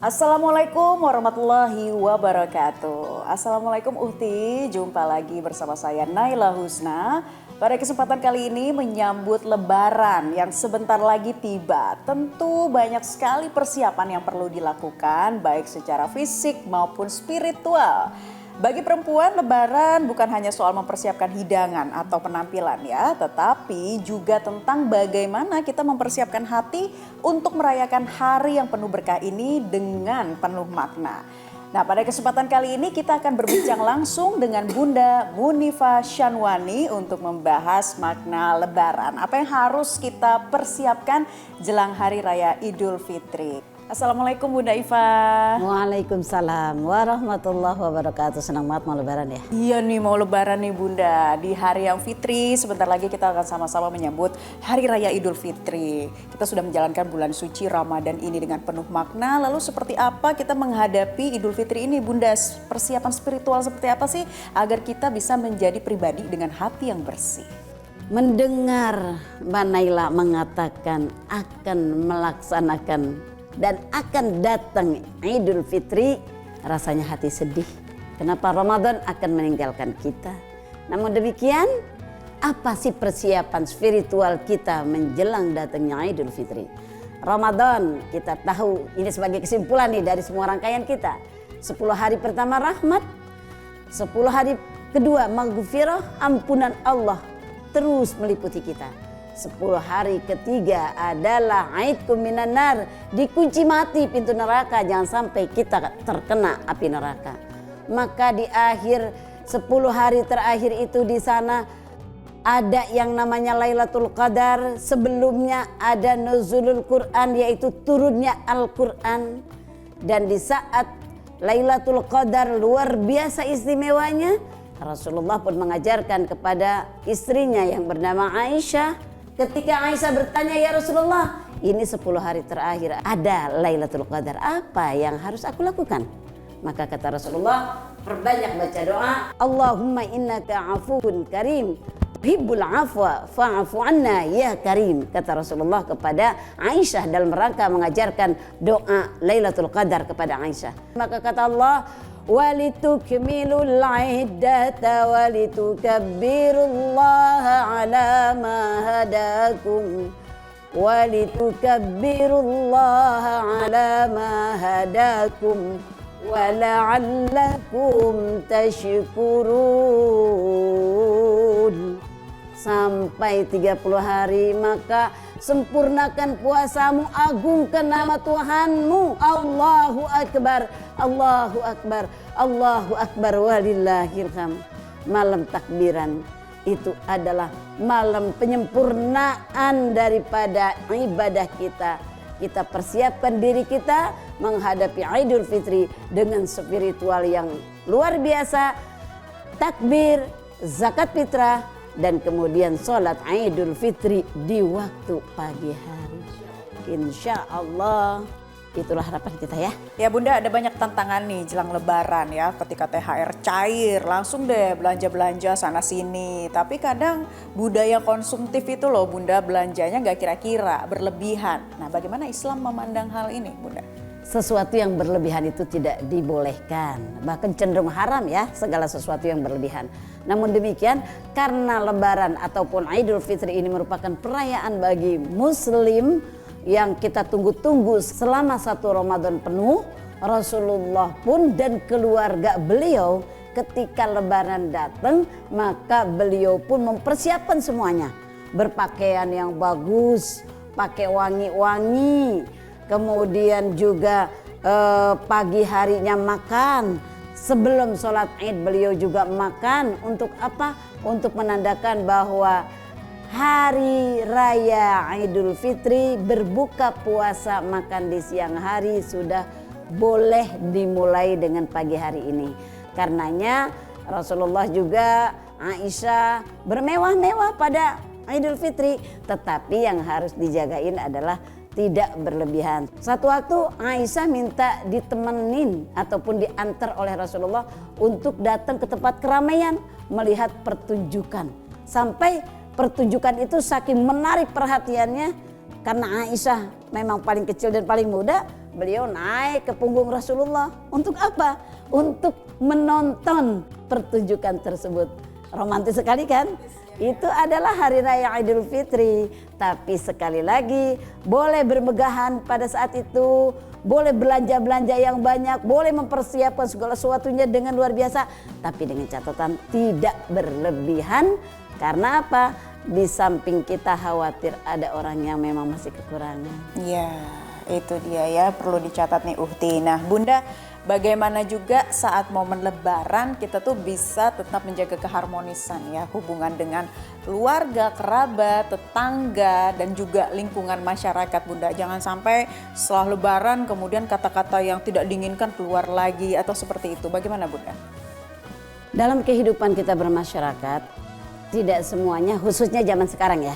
Assalamualaikum warahmatullahi wabarakatuh. Assalamualaikum Uhti, jumpa lagi bersama saya Naila Husna. Pada kesempatan kali ini menyambut Lebaran yang sebentar lagi tiba. Tentu banyak sekali persiapan yang perlu dilakukan baik secara fisik maupun spiritual. Bagi perempuan, Lebaran bukan hanya soal mempersiapkan hidangan atau penampilan ya, tetapi juga tentang bagaimana kita mempersiapkan hati untuk merayakan hari yang penuh berkah ini dengan penuh makna. Nah, pada kesempatan kali ini kita akan berbincang langsung dengan Bunda Munifa Shanwani untuk membahas makna Lebaran. Apa yang harus kita persiapkan jelang Hari Raya Idul Fitri. Assalamualaikum Bunda Iva. Waalaikumsalam warahmatullahi wabarakatuh. Senang banget mau Lebaran ya. Iya nih, mau Lebaran nih Bunda. Di hari yang fitri sebentar lagi kita akan sama-sama menyambut Hari Raya Idul Fitri. Kita sudah menjalankan bulan suci Ramadan ini dengan penuh makna. Lalu seperti apa kita menghadapi Idul Fitri ini Bunda? Persiapan spiritual seperti apa sih agar kita bisa menjadi pribadi dengan hati yang bersih? Mendengar Mbak Naila mengatakan akan melaksanakan dan akan datang Idul Fitri, rasanya hati sedih. Kenapa Ramadan akan meninggalkan kita? Namun demikian, apa sih persiapan spiritual kita menjelang datangnya Idul Fitri? Ramadan kita tahu ini sebagai kesimpulan nih dari semua rangkaian kita. 10 hari pertama rahmat, 10 hari kedua maghfirah, ampunan Allah terus meliputi kita. 10 hari ketiga adalah aidkum minan nar, dikunci mati pintu neraka, jangan sampai kita terkena api neraka. Maka di akhir 10 hari terakhir itu di sana ada yang namanya Lailatul Qadar, sebelumnya ada nuzulul Quran yaitu turunnya Al-Quran, dan di saat Lailatul Qadar luar biasa istimewanya, Rasulullah pun mengajarkan kepada istrinya yang bernama Aisyah. Ketika Aisyah bertanya, ya Rasulullah, ini 10 hari terakhir ada Lailatul Qadar, apa yang harus aku lakukan? Maka kata Rasulullah, perbanyak baca doa, Allahumma innaka afuun karim, hibbul afwa fa'afu anna ya karim. Kata Rasulullah kepada Aisyah dalam rangka mengajarkan doa Lailatul Qadar kepada Aisyah. Maka kata Allah, walitukmilul iddata walitukabbirullaha ala ma hadakum walitukabbirullaha ala ma hadakum wala'allakum tashkurun. Sampai 30 hari, maka sempurnakan puasamu, agungkan nama Tuhanmu. Allahu Akbar, Allahu Akbar, Allahu Akbar, walillahil hamd. Malam takbiran itu adalah malam penyempurnaan daripada ibadah kita. Kita persiapkan diri kita menghadapi Idul Fitri dengan spiritual yang luar biasa. Takbir, zakat fitrah, dan kemudian sholat Idul Fitri di waktu pagi hari. Insya Allah itulah harapan kita ya. Ya Bunda, ada banyak tantangan nih jelang Lebaran ya. Ketika THR cair langsung deh belanja-belanja sana sini. Tapi kadang budaya konsumtif itu loh Bunda, belanjanya gak kira-kira, berlebihan. Nah, bagaimana Islam memandang hal ini Bunda? Sesuatu yang berlebihan itu tidak dibolehkan, bahkan cenderung haram ya, segala sesuatu yang berlebihan. Namun demikian, karena Lebaran ataupun Idul Fitri ini merupakan perayaan bagi Muslim yang kita tunggu-tunggu selama 1 Ramadan penuh, Rasulullah pun dan keluarga beliau ketika Lebaran datang, maka beliau pun mempersiapkan semuanya. Berpakaian yang bagus, pakai wangi-wangi, kemudian juga pagi harinya makan. Sebelum sholat Id beliau juga makan. Untuk apa? Untuk menandakan bahwa hari raya Idul Fitri, berbuka puasa makan di siang hari sudah boleh dimulai dengan pagi hari ini. Karenanya Rasulullah juga Aisyah bermewah-mewah pada Idul Fitri, tetapi yang harus dijagain adalah tidak berlebihan. Satu waktu Aisyah minta ditemenin ataupun diantar oleh Rasulullah untuk datang ke tempat keramaian melihat pertunjukan. Sampai pertunjukan itu saking menarik perhatiannya, karena Aisyah memang paling kecil dan paling muda, beliau naik ke punggung Rasulullah. Untuk apa? Untuk menonton pertunjukan tersebut. Romantis sekali kan? Itu adalah hari raya Idul Fitri. Tapi sekali lagi, boleh bermegahan pada saat itu, boleh belanja-belanja yang banyak, boleh mempersiapkan segala sesuatunya dengan luar biasa, tapi dengan catatan tidak berlebihan. Karena apa? Di samping kita khawatir ada orang yang memang masih kekurangan. Ya, itu dia ya, perlu dicatat nih Uhti. Nah Bunda, bagaimana juga saat momen Lebaran kita tuh bisa tetap menjaga keharmonisan ya, hubungan dengan keluarga, kerabat, tetangga, dan juga lingkungan masyarakat Bunda. Jangan sampai setelah Lebaran kemudian kata-kata yang tidak diinginkan keluar lagi atau seperti itu. Bagaimana Bunda? Dalam kehidupan kita bermasyarakat, tidak semuanya, khususnya zaman sekarang ya.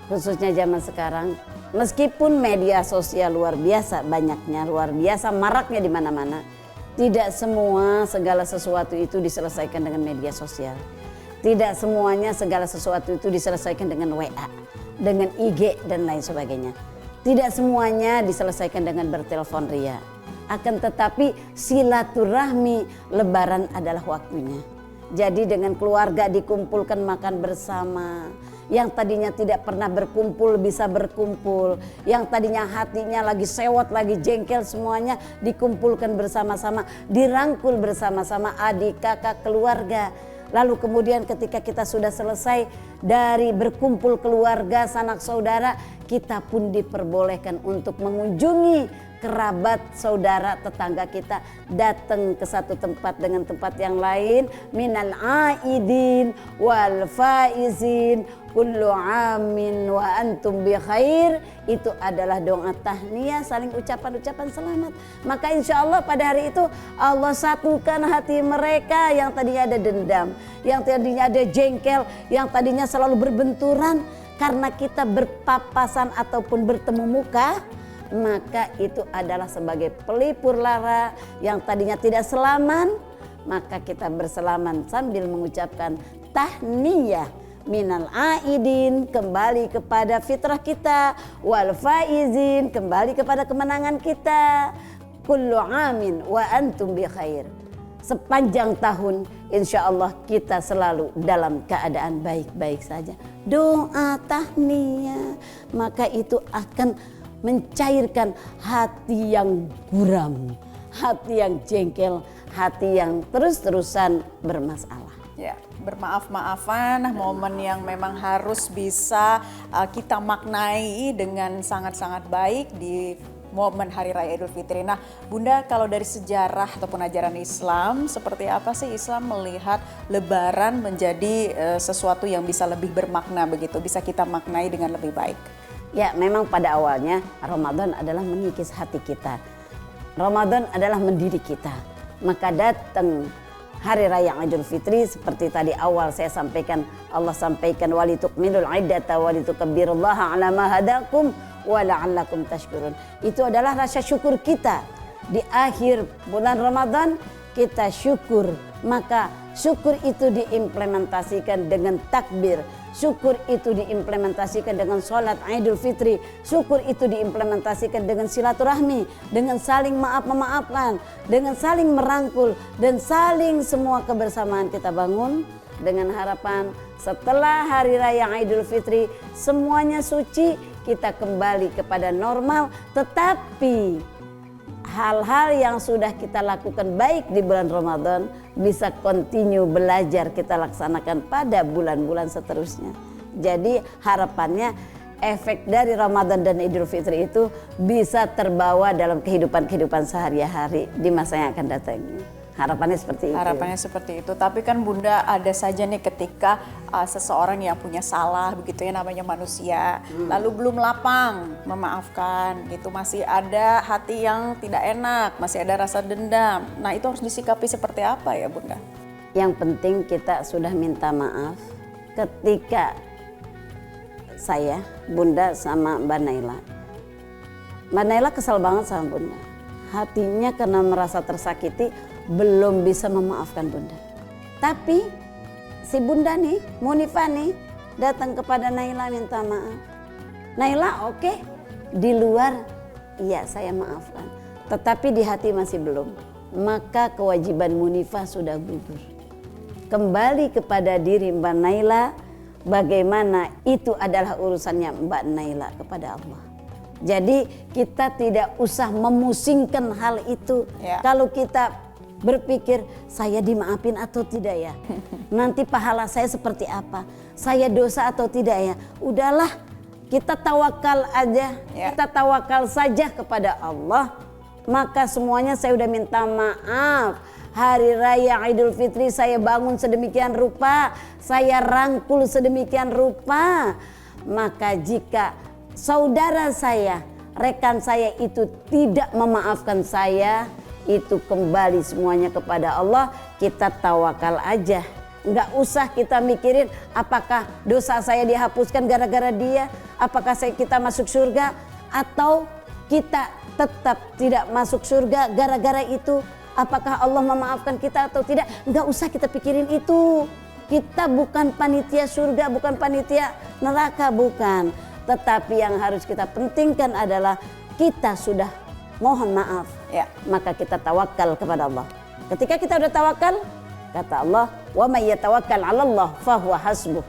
Khususnya zaman sekarang, meskipun media sosial luar biasa banyaknya, luar biasa maraknya di mana-mana, tidak semua segala sesuatu itu diselesaikan dengan media sosial. Tidak semuanya segala sesuatu itu diselesaikan dengan WA, dengan IG dan lain sebagainya. Tidak semuanya diselesaikan dengan bertelepon ria. Akan tetapi silaturahmi Lebaran adalah waktunya. Jadi dengan keluarga dikumpulkan makan bersama. Yang tadinya tidak pernah berkumpul bisa berkumpul. Yang tadinya hatinya lagi sewot, lagi jengkel, semuanya dikumpulkan bersama-sama. Dirangkul bersama-sama adik, kakak, keluarga. Lalu kemudian ketika kita sudah selesai dari berkumpul keluarga, sanak saudara, kita pun diperbolehkan untuk mengunjungi kerabat, saudara, tetangga kita, datang ke satu tempat dengan tempat yang lain. Minal aidin wal faizin kullu amin wa antum bi khair. Itu adalah doa tahniyah, saling ucapan-ucapan selamat. Maka insya Allah pada hari itu Allah satukan hati mereka yang tadinya ada dendam, yang tadinya ada jengkel, yang tadinya selalu berbenturan. Karena kita berpapasan ataupun bertemu muka, maka itu adalah sebagai pelipur lara yang tadinya tidak selaman, maka kita berselaman sambil mengucapkan tahniyah minal aidin, kembali kepada fitrah kita, wal faizin, kembali kepada kemenangan kita, kullu amin wa antum bi khair. Sepanjang tahun insya Allah kita selalu dalam keadaan baik-baik saja. Doa tahniyah, maka itu akan mencairkan hati yang guram, hati yang jengkel, hati yang terus-terusan bermasalah. Ya, bermaaf-maafan, momen yang memang harus bisa kita maknai dengan sangat-sangat baik di momen Hari Raya Idul Fitri. Nah Bunda, kalau dari sejarah ataupun ajaran Islam, seperti apa sih Islam melihat Lebaran menjadi sesuatu yang bisa lebih bermakna begitu, bisa kita maknai dengan lebih baik? Ya, memang pada awalnya Ramadan adalah mengikis hati kita. Ramadan adalah mendidik kita. Maka datang Hari Raya Idul Fitri seperti tadi awal saya sampaikan, Allah sampaikan walitukmilul iddata walitukabbirullaha ala ma hadakum wa la'allakum tashkurun. Itu adalah rasa syukur kita. Di akhir bulan Ramadan kita syukur. Maka syukur itu diimplementasikan dengan takbir. Syukur itu diimplementasikan dengan sholat Idul Fitri. Syukur itu diimplementasikan dengan silaturahmi, dengan saling maaf-memaafkan, dengan saling merangkul, dan saling semua kebersamaan kita bangun dengan harapan setelah Hari Raya Idul Fitri semuanya suci, kita kembali kepada normal. Tetapi hal-hal yang sudah kita lakukan baik di bulan Ramadan bisa continue belajar kita laksanakan pada bulan-bulan seterusnya. Jadi harapannya efek dari Ramadan dan Idul Fitri itu bisa terbawa dalam kehidupan sehari-hari di masa yang akan datang. Harapannya seperti itu. Harapannya seperti itu. Tapi kan Bunda, ada saja nih ketika seseorang yang punya salah begitu ya, namanya manusia, lalu belum lapang memaafkan, gitu, masih ada hati yang tidak enak, masih ada rasa dendam. Nah itu harus disikapi seperti apa ya Bunda? Yang penting kita sudah minta maaf ketika saya, Bunda sama Mbak Naila. Mbak Naila kesal banget sama Bunda. Hatinya karena merasa tersakiti belum bisa memaafkan Bunda. Tapi si Bunda nih, Munifah nih, datang kepada Naila minta maaf. Naila oke, di luar iya saya maafkan. tetapi di hati masih belum, maka kewajiban munifah sudah gugur. Kembali kepada diri Mbak Naila, bagaimana itu adalah urusannya Mbak Naila kepada Allah. Jadi kita tidak usah memusingkan hal itu. Kalau kita berpikir saya dimaafin atau tidak ya, nanti pahala saya seperti apa, saya dosa atau tidak ya, udahlah kita tawakal aja, kita tawakal saja kepada Allah. Maka semuanya saya udah minta maaf. Hari Raya Idul Fitri saya bangun sedemikian rupa, saya rangkul sedemikian rupa. Maka jika saudara saya, rekan saya itu tidak memaafkan saya, itu kembali semuanya kepada Allah. Kita tawakal aja. Nggak usah kita mikirin apakah dosa saya dihapuskan gara-gara dia, apakah kita masuk surga, atau kita tetap tidak masuk surga gara-gara itu. Apakah Allah memaafkan kita atau tidak? Nggak usah kita pikirin itu. Kita bukan panitia surga, bukan panitia neraka, bukan. Tetapi yang harus kita pentingkan adalah kita sudah mohon maaf, maka kita tawakal kepada Allah. Ketika kita udah tawakal, kata Allah, wa may yatawakkal 'ala Allah fahuwa hasbuh.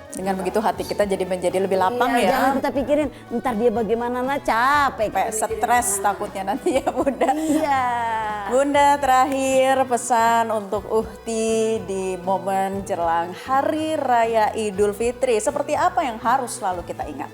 Dengan begitu hati kita jadi menjadi lebih lapang ya. Jangan kita pikirin ntar dia bagaimana, capek. Stres takutnya nanti ya Bunda. Iya. Bunda, terakhir pesan untuk Uhti di momen jelang Hari Raya Idul Fitri. Seperti apa yang harus selalu kita ingat?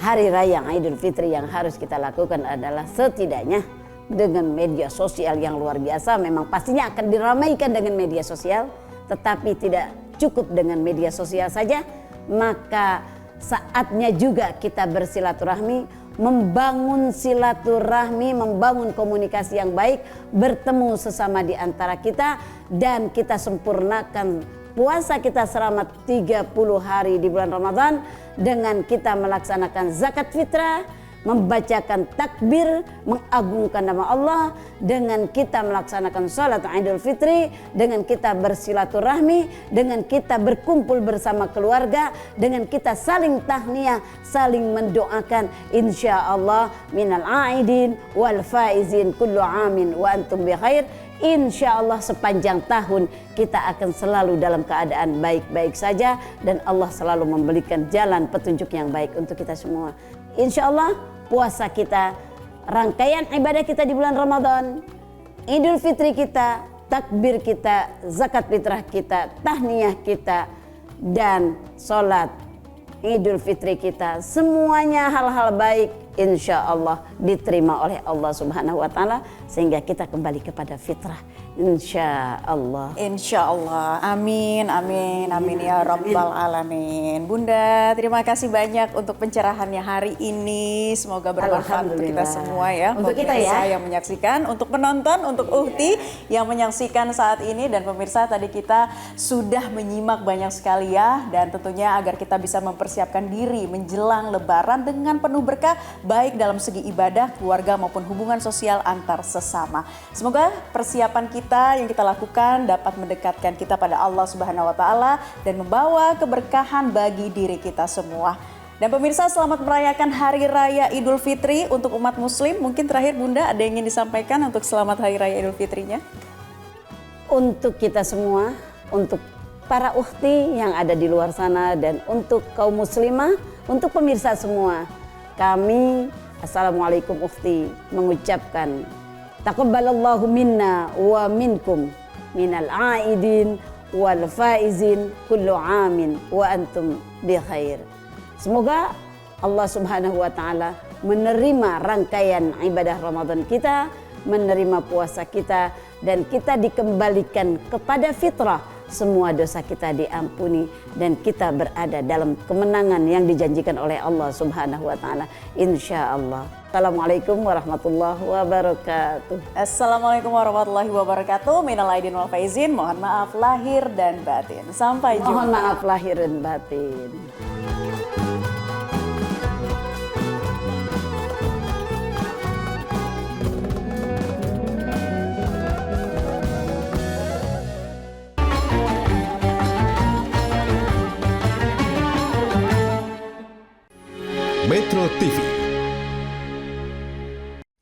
Hari Raya Idul Fitri yang harus kita lakukan adalah setidaknya dengan media sosial yang luar biasa. Memang pastinya akan diramaikan dengan media sosial, tetapi tidak cukup dengan media sosial saja. Maka saatnya juga kita bersilaturahmi, membangun silaturahmi, membangun komunikasi yang baik, bertemu sesama di antara kita, dan kita sempurnakan puasa kita selama 30 hari di bulan Ramadan dengan kita melaksanakan zakat fitrah, membacakan takbir, mengagungkan nama Allah, dengan kita melaksanakan sholat Idul Fitri, dengan kita bersilaturahmi, dengan kita berkumpul bersama keluarga, dengan kita saling tahniah, saling mendoakan, insya Allah minal aidin wal faizin kullu amin wa antum bi khair. Insya Allah sepanjang tahun kita akan selalu dalam keadaan baik-baik saja, dan Allah selalu memberikan jalan petunjuk yang baik untuk kita semua. Insya Allah puasa kita, rangkaian ibadah kita di bulan Ramadan, Idul Fitri kita, takbir kita, zakat fitrah kita, tahniyah kita, dan sholat Idul Fitri kita, semuanya hal-hal baik insya Allah diterima oleh Allah Subhanahu wa Ta'ala, sehingga kita kembali kepada fitrah insya Allah. Insya Allah, amin, amin, amin ya Rabbal Alamin. Bunda, terima kasih banyak untuk pencerahannya hari ini. Semoga bermanfaat untuk kita semua ya. Untuk kita ya, yang menyaksikan, untuk penonton, untuk Uhti yang menyaksikan saat ini, dan pemirsa, tadi kita sudah menyimak banyak sekali ya, dan tentunya agar kita bisa mempersiapkan diri menjelang Lebaran dengan penuh berkah, baik dalam segi ibadah, keluarga maupun hubungan sosial antar sesama. Semoga persiapan kita yang kita lakukan dapat mendekatkan kita pada Allah Subhanahu wa Ta'ala dan membawa keberkahan bagi diri kita semua. Dan pemirsa, selamat merayakan Hari Raya Idul Fitri untuk umat muslim. Mungkin terakhir Bunda ada yang ingin disampaikan untuk selamat Hari Raya Idul Fitrinya? Untuk kita semua, untuk para Uhti yang ada di luar sana, dan untuk kaum muslimah, untuk pemirsa semua, kami Assalamualaikum Uhti mengucapkan taqabbalallahu minna wa minkum minal aidin wal faizin kullu amin wa antum bi khair. Semoga Allah Subhanahu wa Ta'ala menerima rangkaian ibadah Ramadan kita, menerima puasa kita, dan kita dikembalikan kepada fitrah. Semua dosa kita diampuni dan kita berada dalam kemenangan yang dijanjikan oleh Allah Subhanahu wa Ta'ala, insya Allah. Assalamualaikum warahmatullahi wabarakatuh. Assalamualaikum warahmatullahi wabarakatuh. Minal aidin wal faizin, mohon maaf lahir dan batin. Sampai jumpa. Mohon maaf lahir dan batin. Metro TV.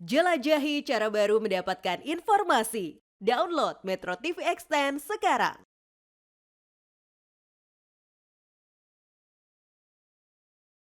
Jelajahi cara baru mendapatkan informasi. Download Metro TV Extend sekarang.